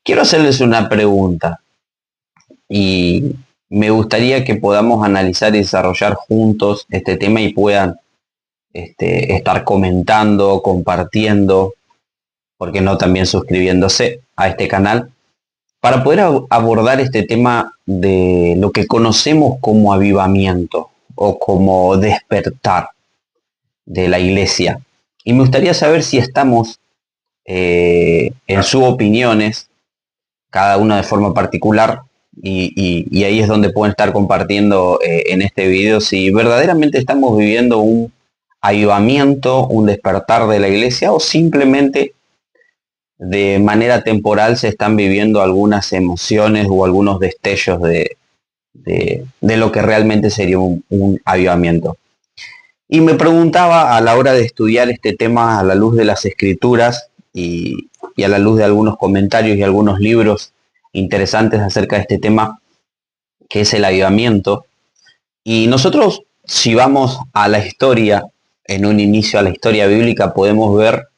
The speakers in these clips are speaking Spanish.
Quiero hacerles una pregunta y me gustaría que podamos analizar y desarrollar juntos este tema y puedan estar comentando, compartiendo, ¿por qué no también suscribiéndose a este canal? Para poder abordar este tema de lo que conocemos como avivamiento o como despertar de la iglesia. Y me gustaría saber si estamos, en sus opiniones, cada una de forma particular, y ahí es donde pueden estar compartiendo en este video si verdaderamente estamos viviendo un avivamiento, un despertar de la iglesia o simplemente de manera temporal se están viviendo algunas emociones o algunos destellos de lo que realmente sería un avivamiento. Y me preguntaba a la hora de estudiar este tema a la luz de las escrituras y a la luz de algunos comentarios y algunos libros interesantes acerca de este tema, que es el avivamiento. Y nosotros, si vamos a la historia, en un inicio a la historia bíblica, podemos ver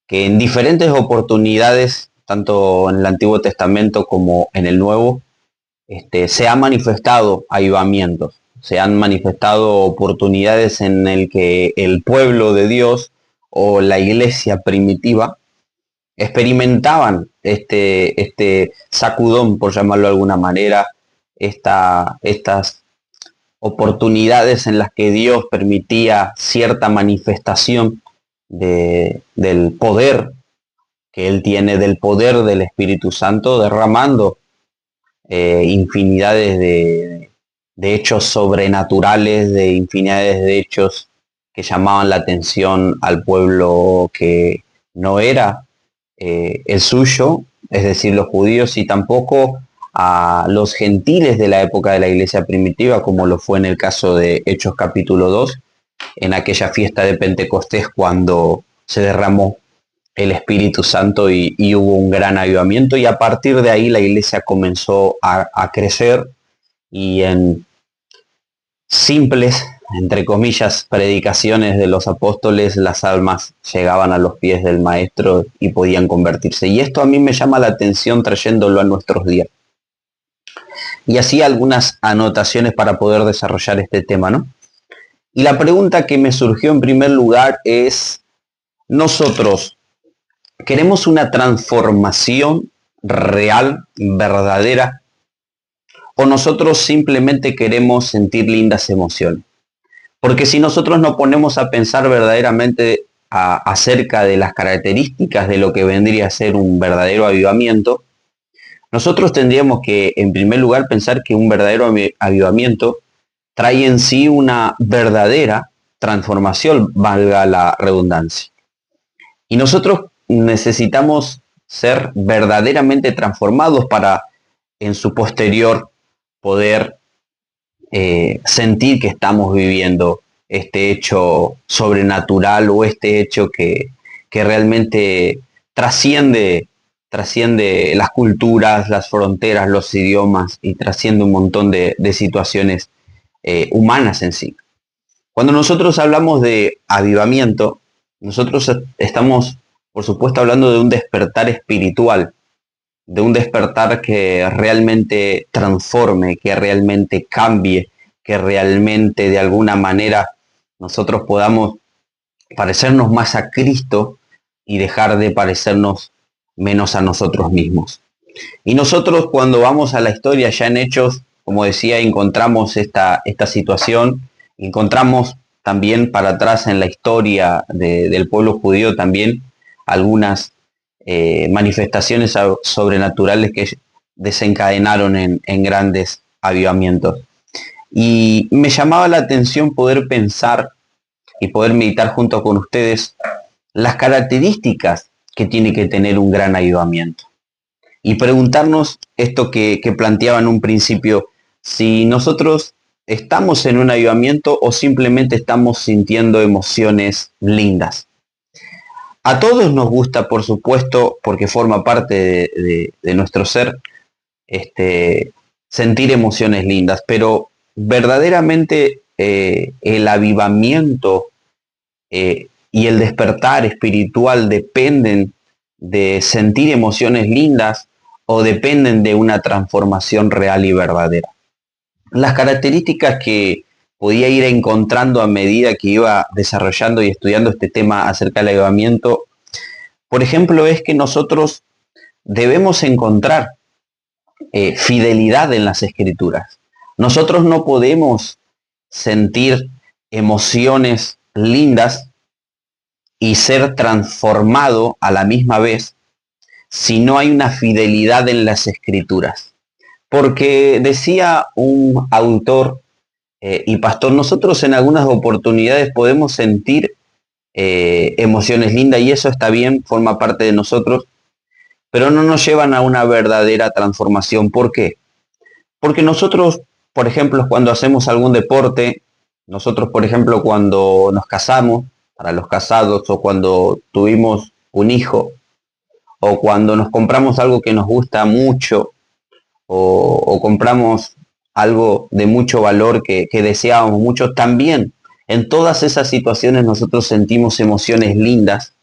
que en diferentes oportunidades, tanto en el Antiguo Testamento como en el Nuevo, se ha manifestado avivamientos, se han manifestado oportunidades en el que el pueblo de Dios o la iglesia primitiva experimentaban este sacudón, por llamarlo de alguna manera, estas oportunidades en las que Dios permitía cierta manifestación del poder que Él tiene, del poder del Espíritu Santo, derramando infinidades de hechos sobrenaturales, de infinidades de hechos que llamaban la atención al pueblo que no era el suyo, es decir, los judíos, y tampoco a los gentiles de la época de la iglesia primitiva, como lo fue en el caso de Hechos capítulo 2, en aquella fiesta de Pentecostés cuando se derramó el Espíritu Santo y hubo un gran avivamiento, y a partir de ahí la iglesia comenzó a crecer, y en simples, entre comillas, predicaciones de los apóstoles, las almas llegaban a los pies del maestro y podían convertirse. Y esto a mí me llama la atención trayéndolo a nuestros días. Y así algunas anotaciones para poder desarrollar este tema, ¿no? Y la pregunta que me surgió en primer lugar es, nosotros queremos una transformación real, verdadera, o nosotros simplemente queremos sentir lindas emociones. Porque si nosotros nos ponemos a pensar verdaderamente acerca de las características de lo que vendría a ser un verdadero avivamiento, nosotros tendríamos que, en primer lugar, pensar que un verdadero avivamiento trae en sí una verdadera transformación, valga la redundancia. Y nosotros necesitamos ser verdaderamente transformados para, en su posterior, poder sentir que estamos viviendo este hecho sobrenatural o este hecho que realmente trasciende las culturas, las fronteras, los idiomas, y trasciende un montón de situaciones humanas en sí. Cuando nosotros hablamos de avivamiento, nosotros estamos, por supuesto, hablando de un despertar espiritual, de un despertar que realmente transforme, que realmente cambie, que realmente de alguna manera nosotros podamos parecernos más a Cristo y dejar de parecernos menos a nosotros mismos. Y nosotros, cuando vamos a la historia, ya en Hechos, como decía, encontramos esta situación, encontramos también para atrás en la historia del pueblo judío también algunas manifestaciones sobrenaturales que desencadenaron en grandes avivamientos. Y me llamaba la atención poder pensar y poder meditar junto con ustedes las características que tiene que tener un gran avivamiento. Y preguntarnos esto que planteaba en un principio, si nosotros estamos en un avivamiento o simplemente estamos sintiendo emociones lindas. A todos nos gusta, por supuesto, porque forma parte de nuestro ser, sentir emociones lindas, pero verdaderamente el avivamiento y el despertar espiritual dependen de sentir emociones lindas, o dependen de una transformación real y verdadera. Las características que podía ir encontrando a medida que iba desarrollando y estudiando este tema acerca del avivamiento, por ejemplo, es que nosotros debemos encontrar fidelidad en las escrituras. Nosotros no podemos sentir emociones lindas y ser transformado a la misma vez si no hay una fidelidad en las escrituras. Porque decía un autor y pastor, nosotros en algunas oportunidades podemos sentir emociones lindas y eso está bien, forma parte de nosotros, pero no nos llevan a una verdadera transformación. ¿Por qué? Porque nosotros, por ejemplo, cuando hacemos algún deporte, nosotros, por ejemplo, cuando nos casamos, para los casados, o cuando tuvimos un hijo, o cuando nos compramos algo que nos gusta mucho, o compramos algo de mucho valor que deseábamos mucho, también en todas esas situaciones nosotros sentimos emociones lindas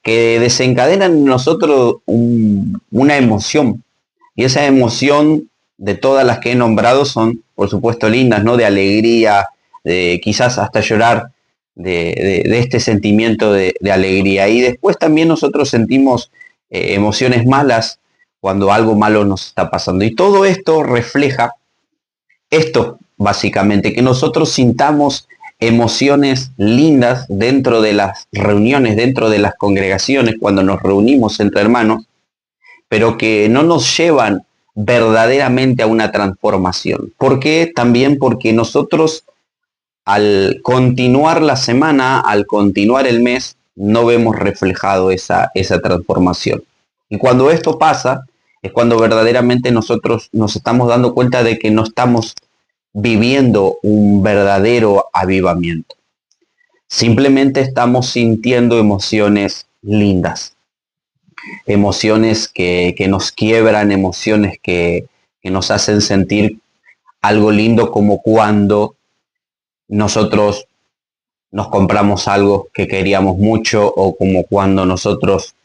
que desencadenan en nosotros una emoción. Y esa emoción de todas las que he nombrado son, por supuesto, lindas, ¿no? De alegría, de quizás hasta llorar de este sentimiento de alegría. Y después también nosotros sentimos emociones malas cuando algo malo nos está pasando. Y todo esto refleja esto, básicamente, que nosotros sintamos emociones lindas dentro de las reuniones, dentro de las congregaciones, cuando nos reunimos entre hermanos, pero que no nos llevan verdaderamente a una transformación. ¿Por qué? También porque nosotros al continuar la semana, al continuar el mes, no vemos reflejado esa transformación. Y cuando esto pasa, es cuando verdaderamente nosotros nos estamos dando cuenta de que no estamos viviendo un verdadero avivamiento. Simplemente estamos sintiendo emociones lindas, emociones que nos quiebran, emociones que nos hacen sentir algo lindo, como cuando nosotros nos compramos algo que queríamos mucho, o como cuando nosotros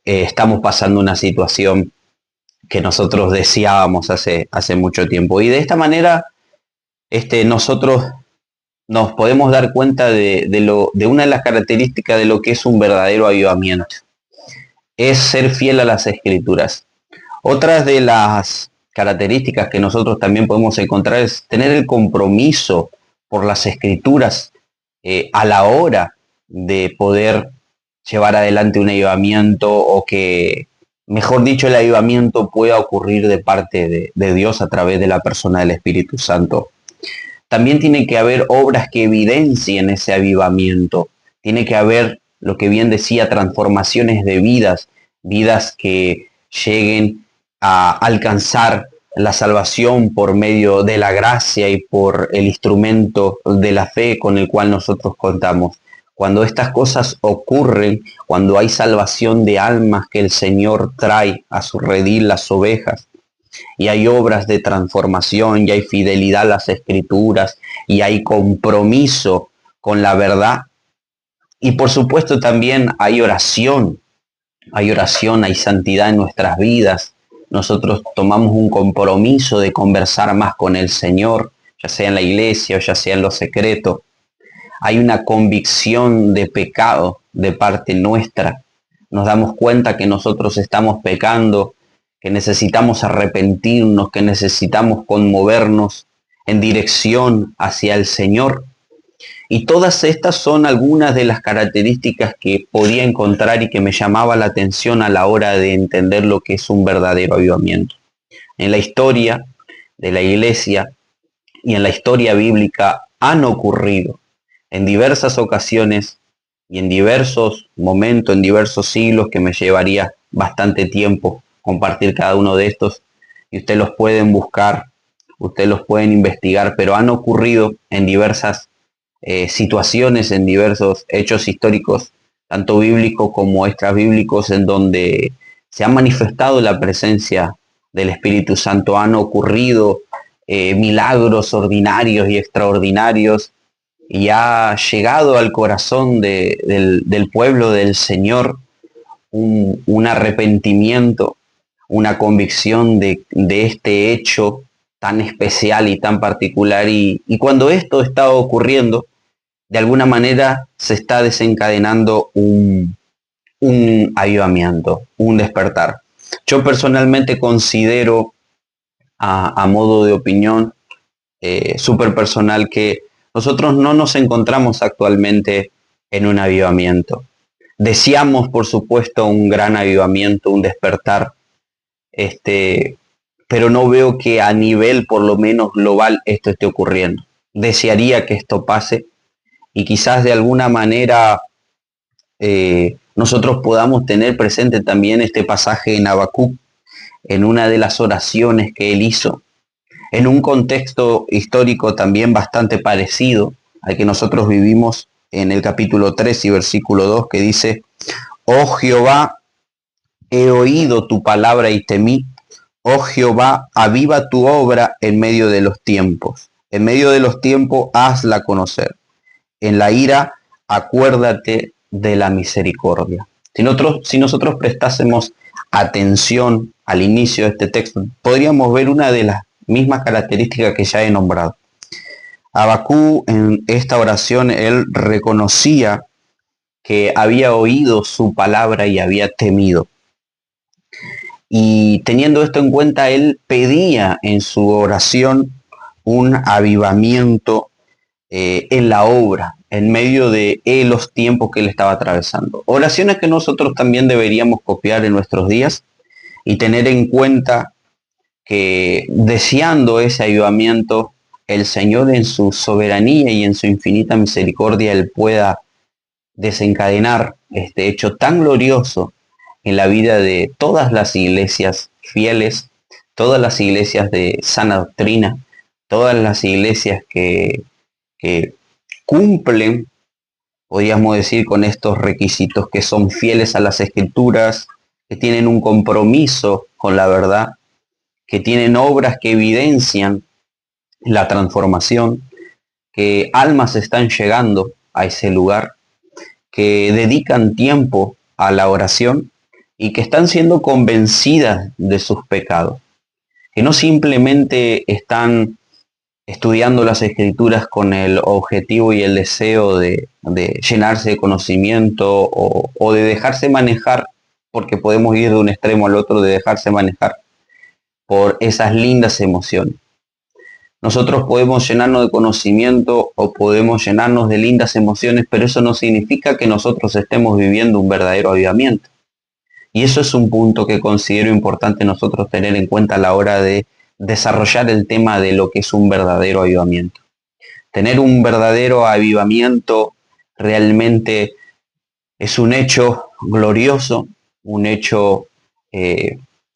estamos pasando una situación que nosotros deseábamos hace mucho tiempo. Y de esta manera nosotros nos podemos dar cuenta de una de las características de lo que es un verdadero avivamiento. Es ser fiel a las escrituras. Otras de las características que nosotros también podemos encontrar es tener el compromiso por las escrituras a la hora de poder llevar adelante un avivamiento, o que, mejor dicho, el avivamiento pueda ocurrir de parte de Dios a través de la persona del Espíritu Santo. También tiene que haber obras que evidencien ese avivamiento. Tiene que haber, lo que bien decía, transformaciones de vidas, vidas que lleguen a alcanzar la salvación por medio de la gracia y por el instrumento de la fe con el cual nosotros contamos. Cuando estas cosas ocurren, cuando hay salvación de almas que el Señor trae a su redil, las ovejas, y hay obras de transformación, y hay fidelidad a las escrituras, y hay compromiso con la verdad, y por supuesto también hay oración, hay santidad en nuestras vidas. Nosotros tomamos un compromiso de conversar más con el Señor, ya sea en la iglesia o ya sea en lo secreto. Hay una convicción de pecado de parte nuestra. Nos damos cuenta que nosotros estamos pecando, que necesitamos arrepentirnos, que necesitamos conmovernos en dirección hacia el Señor. Y todas estas son algunas de las características que podía encontrar y que me llamaba la atención a la hora de entender lo que es un verdadero avivamiento. En la historia de la iglesia y en la historia bíblica han ocurrido en diversas ocasiones y en diversos momentos, en diversos siglos, que me llevaría bastante tiempo compartir cada uno de estos, y ustedes los pueden buscar, ustedes los pueden investigar, pero han ocurrido en diversas situaciones, en diversos hechos históricos, tanto bíblicos como extrabíblicos, en donde se ha manifestado la presencia del Espíritu Santo. Han ocurrido milagros ordinarios y extraordinarios, y ha llegado al corazón del pueblo del Señor un arrepentimiento, una convicción de este hecho tan especial y tan particular. Y cuando esto está ocurriendo, de alguna manera se está desencadenando un avivamiento, un despertar. Yo personalmente considero, a modo de opinión súper personal, que nosotros no nos encontramos actualmente en un avivamiento. Deseamos, por supuesto, un gran avivamiento, un despertar, pero no veo que a nivel, por lo menos global, esto esté ocurriendo. Desearía que esto pase y quizás de alguna manera nosotros podamos tener presente también este pasaje en Habacuc, en una de las oraciones que él hizo, en un contexto histórico también bastante parecido al que nosotros vivimos en el capítulo 3 y versículo 2, que dice: Oh Jehová, he oído tu palabra y temí. Oh Jehová, aviva tu obra en medio de los tiempos. En medio de los tiempos, hazla conocer. En la ira, acuérdate de la misericordia. Si nosotros prestásemos atención al inicio de este texto, podríamos ver una de las mismas características que ya he nombrado. Habacuc, en esta oración, él reconocía que había oído su palabra y había temido. Y teniendo esto en cuenta, él pedía en su oración un avivamiento en la obra, en medio de los tiempos que él estaba atravesando. Oraciones que nosotros también deberíamos copiar en nuestros días y tener en cuenta que, deseando ese avivamiento, el Señor en su soberanía y en su infinita misericordia, él pueda desencadenar este hecho tan glorioso en la vida de todas las iglesias fieles, todas las iglesias de sana doctrina, todas las iglesias que cumplen, podríamos decir, con estos requisitos, que son fieles a las escrituras, que tienen un compromiso con la verdad, que tienen obras que evidencian la transformación, que almas están llegando a ese lugar, que dedican tiempo a la oración y que están siendo convencidas de sus pecados, que no simplemente están estudiando las escrituras con el objetivo y el deseo de llenarse de conocimiento o de dejarse manejar, porque podemos ir de un extremo al otro, de dejarse manejar por esas lindas emociones. Nosotros podemos llenarnos de conocimiento o podemos llenarnos de lindas emociones, pero eso no significa que nosotros estemos viviendo un verdadero avivamiento. Y eso es un punto que considero importante nosotros tener en cuenta a la hora de desarrollar el tema de lo que es un verdadero avivamiento. Tener un verdadero avivamiento realmente es un hecho glorioso, un hecho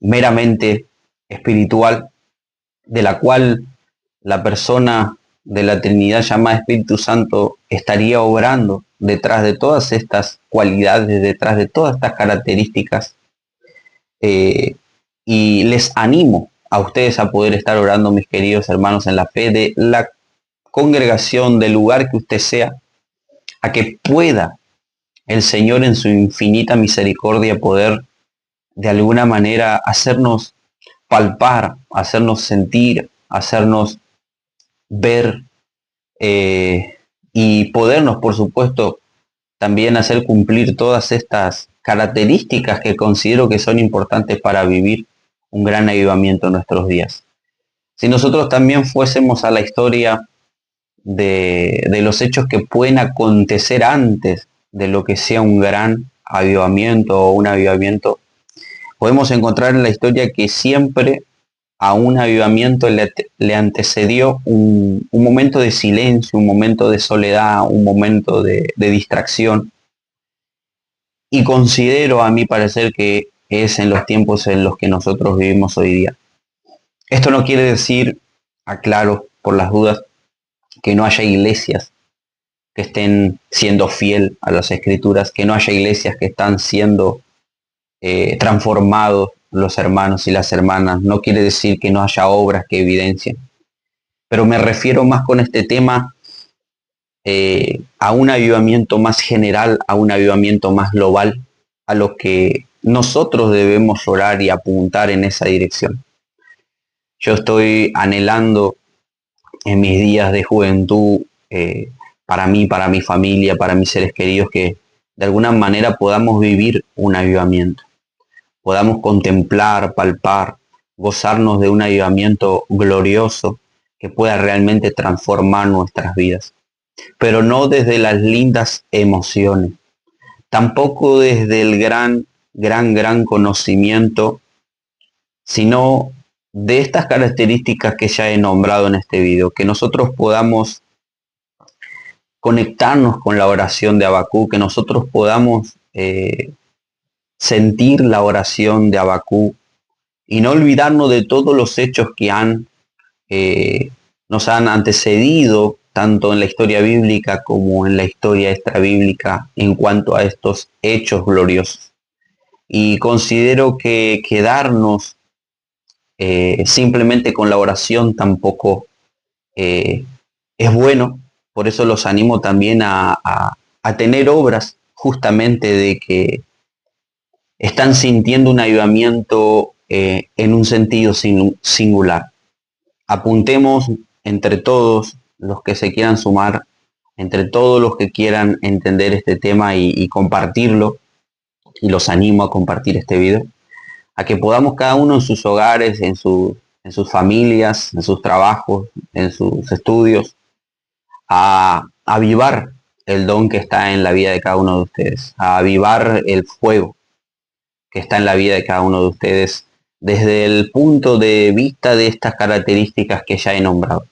meramente espiritual, de la cual la persona de la Trinidad llamada Espíritu Santo estaría obrando detrás de todas estas cualidades, detrás de todas estas características. Y les animo a ustedes a poder estar orando, mis queridos hermanos, en la fe de la congregación, del lugar que usted sea, a que pueda el Señor en su infinita misericordia poder de alguna manera hacernos palpar, hacernos sentir, hacernos ver y podernos, por supuesto, también hacer cumplir todas estas características que considero que son importantes para vivir un gran avivamiento en nuestros días. Si nosotros también fuésemos a la historia de los hechos que pueden acontecer antes de lo que sea un gran avivamiento o un avivamiento, podemos encontrar en la historia que siempre a un avivamiento le antecedió un momento de silencio, un momento de soledad, un momento de distracción. Y considero, a mi parecer, que es en los tiempos en los que nosotros vivimos hoy día. Esto no quiere decir, aclaro por las dudas, que no haya iglesias que estén siendo fiel a las escrituras, que no haya iglesias que están siendo transformados los hermanos y las hermanas. No quiere decir que no haya obras que evidencien. Pero me refiero más con este tema a un avivamiento más general, a un avivamiento más global, a lo que nosotros debemos orar y apuntar en esa dirección. Yo estoy anhelando en mis días de juventud, para mí, para mi familia, para mis seres queridos, que de alguna manera podamos vivir un avivamiento, podamos contemplar, palpar, gozarnos de un avivamiento glorioso que pueda realmente transformar nuestras vidas. Pero no desde las lindas emociones, tampoco desde el gran conocimiento, sino de estas características que ya he nombrado en este video, que nosotros podamos conectarnos con la oración de Habacuc, que nosotros podamos sentir la oración de Habacuc y no olvidarnos de todos los hechos que nos han antecedido, tanto en la historia bíblica como en la historia extrabíblica, en cuanto a estos hechos gloriosos. Y considero que quedarnos simplemente con la oración tampoco es bueno. Por eso los animo también a tener obras, justamente de que están sintiendo un avivamiento en un sentido singular. Apuntemos entre todos los que se quieran sumar, entre todos los que quieran entender este tema y compartirlo, y los animo a compartir este video, a que podamos cada uno en sus hogares, en sus familias, en sus trabajos, en sus estudios, a avivar el don que está en la vida de cada uno de ustedes, a avivar el fuego que está en la vida de cada uno de ustedes desde el punto de vista de estas características que ya he nombrado.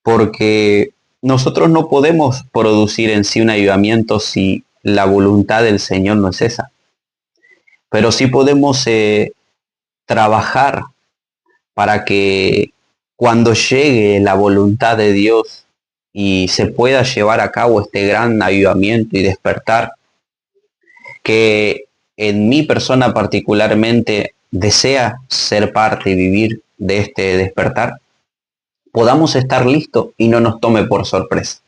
Porque nosotros no podemos producir en sí un avivamiento si la voluntad del Señor no es esa. Pero sí podemos trabajar para que cuando llegue la voluntad de Dios y se pueda llevar a cabo este gran avivamiento y despertar, que en mi persona particularmente desea ser parte y vivir de este despertar, podamos estar listos y no nos tome por sorpresa.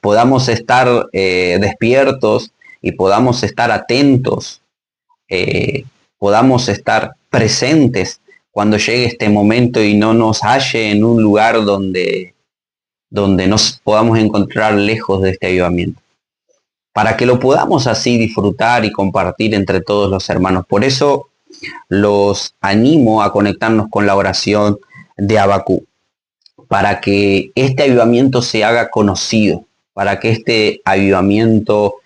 Podamos estar despiertos y podamos estar atentos, podamos estar presentes cuando llegue este momento y no nos halle en un lugar donde nos podamos encontrar lejos de este avivamiento, para que lo podamos así disfrutar y compartir entre todos los hermanos. Por eso los animo a conectarnos con la oración de Habacuc, para que este avivamiento se haga conocido, para que este avivamiento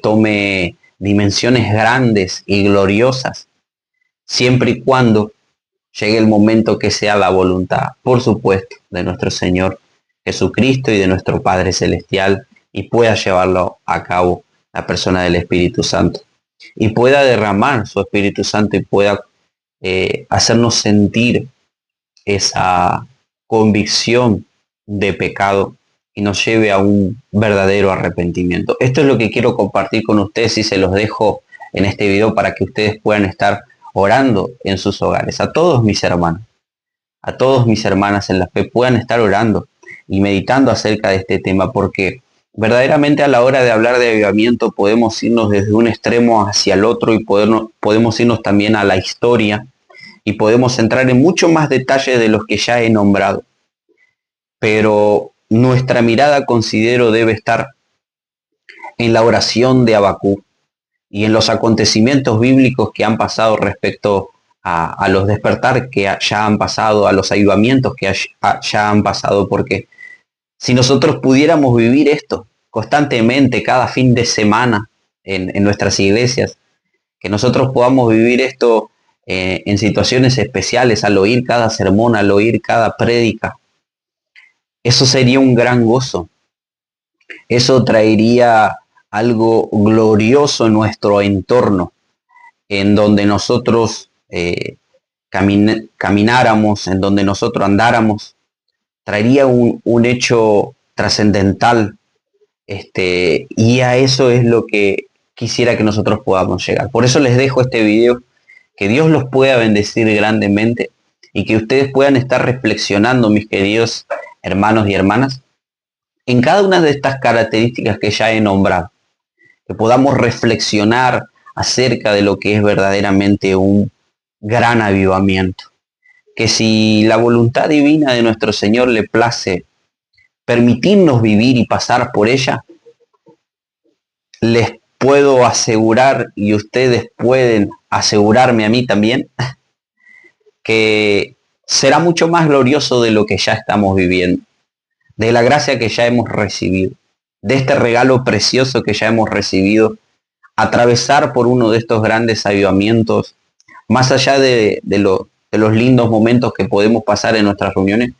tome dimensiones grandes y gloriosas, siempre y cuando llegue el momento que sea la voluntad, por supuesto, de nuestro Señor Jesucristo y de nuestro Padre Celestial, y pueda llevarlo a cabo la persona del Espíritu Santo, y pueda derramar su Espíritu Santo y pueda hacernos sentir esa convicción de pecado y nos lleve a un verdadero arrepentimiento. Esto es lo que quiero compartir con ustedes y se los dejo en este video para que ustedes puedan estar orando en sus hogares. A todos mis hermanos, a todos mis hermanas en la fe puedan estar orando y meditando acerca de este tema, porque verdaderamente a la hora de hablar de avivamiento podemos irnos desde un extremo hacia el otro y podemos irnos también a la historia y podemos entrar en mucho más detalles de los que ya he nombrado. Pero nuestra mirada, considero, debe estar en la oración de Habacuc y en los acontecimientos bíblicos que han pasado respecto a los despertar que ya han pasado, a los avivamientos que ya han pasado, porque si nosotros pudiéramos vivir esto constantemente, cada fin de semana en nuestras iglesias, que nosotros podamos vivir esto en situaciones especiales, al oír cada sermón, al oír cada prédica, eso sería un gran gozo. Eso traería algo glorioso en nuestro entorno, en donde nosotros camináramos, en donde nosotros andáramos. Traería un hecho trascendental, y a eso es lo que quisiera que nosotros podamos llegar. Por eso les dejo este video, que Dios los pueda bendecir grandemente y que ustedes puedan estar reflexionando, mis queridos hermanos y hermanas, en cada una de estas características que ya he nombrado, que podamos reflexionar acerca de lo que es verdaderamente un gran avivamiento. Que si la voluntad divina de nuestro Señor le place permitirnos vivir y pasar por ella, les puedo asegurar, y ustedes pueden asegurarme a mí también, que será mucho más glorioso de lo que ya estamos viviendo, de la gracia que ya hemos recibido, de este regalo precioso que ya hemos recibido, atravesar por uno de estos grandes avivamientos, más allá de los lindos momentos que podemos pasar en nuestras reuniones,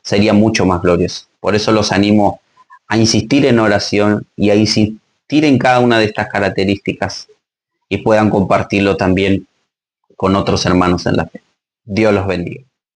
sería mucho más glorioso. Por eso los animo a insistir en oración y a insistir en cada una de estas características y puedan compartirlo también con otros hermanos en la fe. Dios los bendiga.